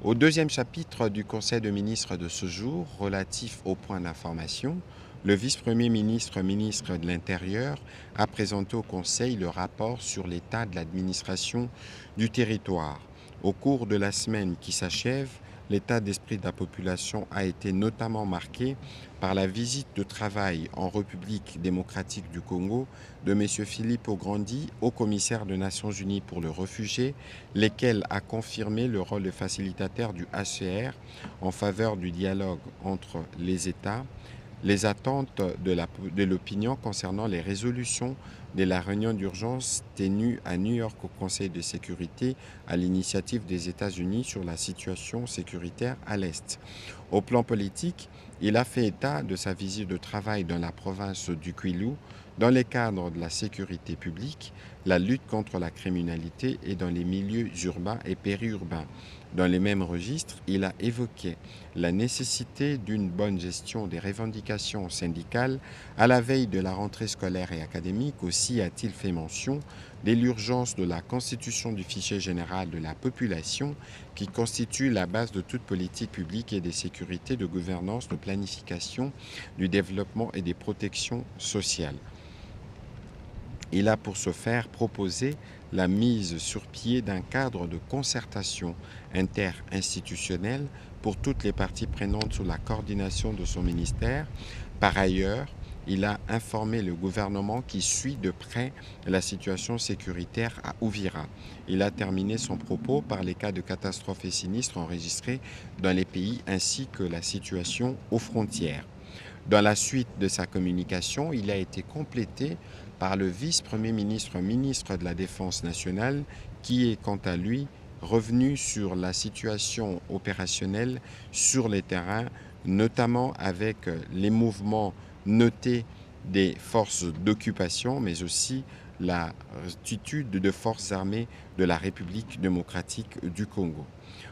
Au deuxième chapitre du Conseil de ministres de ce jour, relatif au point d'information, le vice-premier ministre, ministre de l'Intérieur, a présenté au Conseil le rapport sur l'état de l'administration du territoire. Au cours de la semaine qui s'achève, l'état d'esprit de la population a été notamment marqué par la visite de travail en République démocratique du Congo de M. Filippo Grandi, haut commissaire des Nations Unies pour le réfugié, lesquels a confirmé le rôle de facilitateur du HCR en faveur du dialogue entre les États, les attentes de l'opinion concernant les résolutions de la réunion d'urgence tenue à New York au Conseil de sécurité à l'initiative des États-Unis sur la situation sécuritaire à l'Est. Au plan politique, il a fait état de sa visite de travail dans la province du Kwilu dans le cadre de la sécurité publique, la lutte contre la criminalité et dans les milieux urbains et périurbains. Dans les mêmes registres, il a évoqué la nécessité d'une bonne gestion des revendications syndicales à la veille de la rentrée scolaire et académique. Aussi a-t-il fait mention de l'urgence de la constitution du fichier général de la population qui constitue la base de toute politique publique et de sécurité, de gouvernance, de planification, du développement et des protections sociales. Il a pour ce faire proposé la mise sur pied d'un cadre de concertation interinstitutionnelle pour toutes les parties prenantes sous la coordination de son ministère. Par ailleurs, il a informé le gouvernement qui suit de près la situation sécuritaire à Uvira. Il a terminé son propos par les cas de catastrophes et sinistres enregistrés dans les pays ainsi que la situation aux frontières. Dans la suite de sa communication, il a été complété par le vice-premier ministre, ministre de la Défense nationale, qui est quant à lui revenu sur la situation opérationnelle sur les terrains, notamment avec les mouvements notés des forces d'occupation, mais aussi l'attitude de forces armées de la République démocratique du Congo.